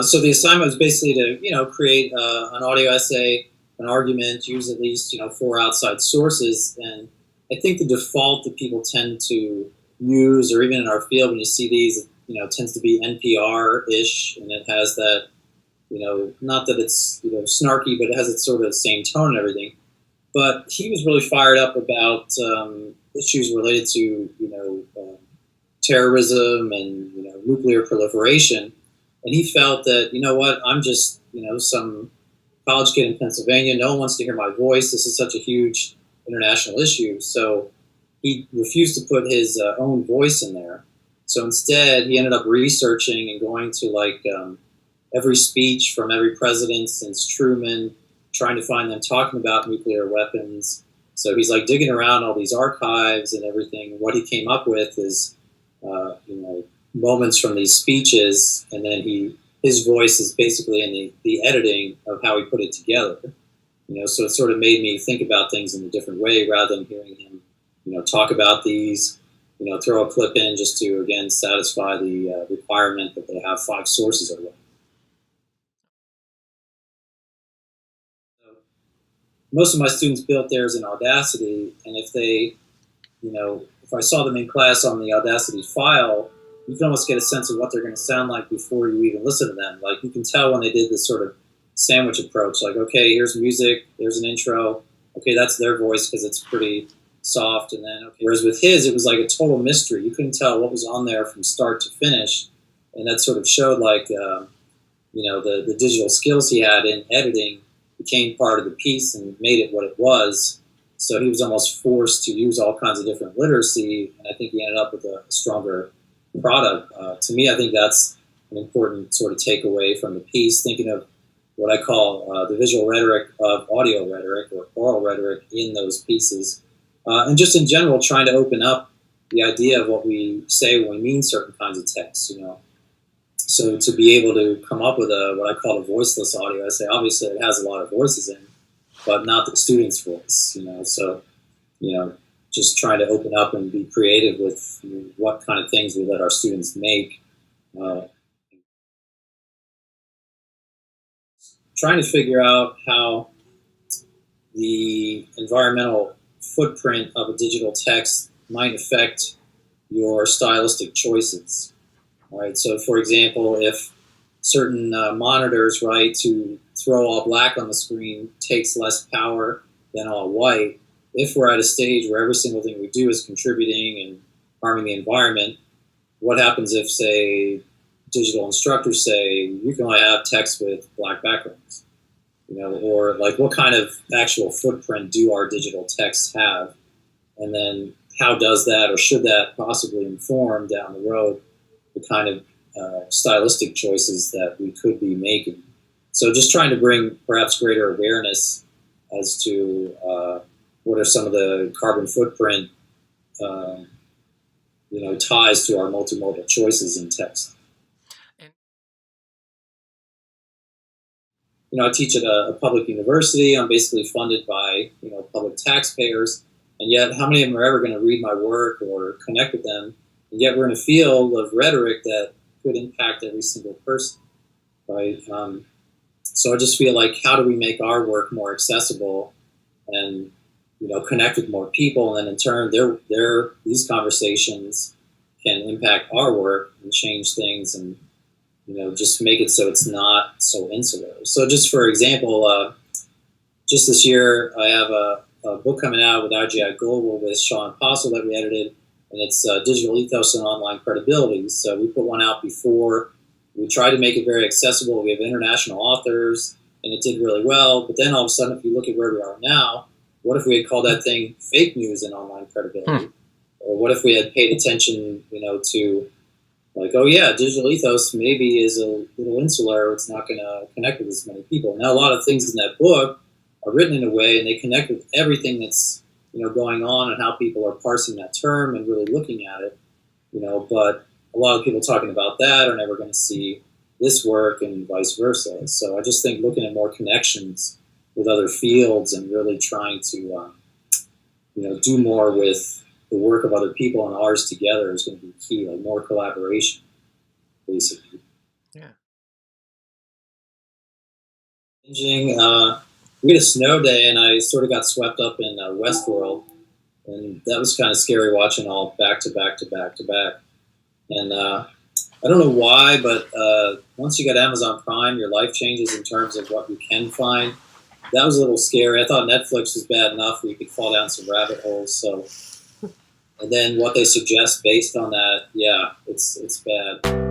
So the assignment was basically to, create an audio essay, an argument, use at least, four outside sources. And I think the default that people tend to use, or even in our field, when you see these, tends to be NPR-ish, and it has that, not that it's, snarky, but it has its sort of same tone and everything. But he was really fired up about issues related to, terrorism and, nuclear proliferation. And he felt that, what, I'm just, some college kid in Pennsylvania. No one wants to hear my voice. This is such a huge international issue. So he refused to put his own voice in there. So instead, he ended up researching and going to every speech from every president since Truman, trying to find them talking about nuclear weapons. So he's digging around all these archives and everything. What he came up with is, moments from these speeches, and then his voice is basically in the editing of how he put it together. So it sort of made me think about things in a different way rather than hearing him, talk about these, throw a clip in just to, again, satisfy the requirement that they have five sources or what. Most of my students built theirs in Audacity, and if they, if I saw them in class on the Audacity file, you can almost get a sense of what they're going to sound like before you even listen to them. You can tell when they did this sort of sandwich approach, okay, here's music, there's an intro, okay, that's their voice because it's pretty soft, and then, okay. Whereas with his, it was like a total mystery. You couldn't tell what was on there from start to finish, and that sort of showed the digital skills he had in editing became part of the piece and made it what it was. So he was almost forced to use all kinds of different literacy, and I think he ended up with a stronger product. To me, I think that's an important sort of takeaway from the piece, thinking of what I call the visual rhetoric of audio rhetoric or oral rhetoric in those pieces. And just in general, trying to open up the idea of what we say when we mean certain kinds of texts, So to be able to come up with what I call a voiceless audio essay, obviously it has a lot of voices in, but not the student's voice, So, just trying to open up and be creative with what kind of things we let our students make. Trying to figure out how the environmental footprint of a digital text might affect your stylistic choices. All right. So, for example, if certain monitors, right, to throw all black on the screen takes less power than all white, if we're at a stage where every single thing we do is contributing and harming the environment, what happens if, say, digital instructors say you can only have text with black backgrounds? Or what kind of actual footprint do our digital texts have? And then how does that, or should that possibly inform down the road the kind of stylistic choices that we could be making? So just trying to bring perhaps greater awareness as to what are some of the carbon footprint ties to our multimodal choices in text. I teach at a public university. I'm basically funded by, public taxpayers. And yet, how many of them are ever going to read my work or connect with them? And yet we're in a field of rhetoric that could impact every single person, right? So I just feel like, how do we make our work more accessible and, connect with more people? And then in turn, these conversations can impact our work and change things and, just make it so it's not so insular. So just for example, just this year, I have a book coming out with IGI Global with Sean Postle that we edited, and it's Digital Ethos and Online Credibility. So we put one out before. We tried to make it very accessible. We have international authors, and it did really well. But then all of a sudden, if you look at where we are now, what if we had called that thing fake news and online credibility? Or what if we had paid attention, to oh yeah, digital ethos maybe is a little insular. It's not going to connect with as many people. Now, a lot of things in that book are written in a way, and they connect with everything that's going on and how people are parsing that term and really looking at it. But a lot of people talking about that are never going to see this work, and vice versa. So I just think looking at more connections with other fields and really trying to do more with the work of other people and ours together is going to be key. More collaboration, basically. Yeah. We had a snow day, and I sort of got swept up in Westworld, and that was kind of scary watching all back to back to back to back. And I don't know why, but once you get Amazon Prime, your life changes in terms of what you can find. That was a little scary. I thought Netflix was bad enough where you could fall down some rabbit holes. So, and then what they suggest based on that, yeah, it's bad.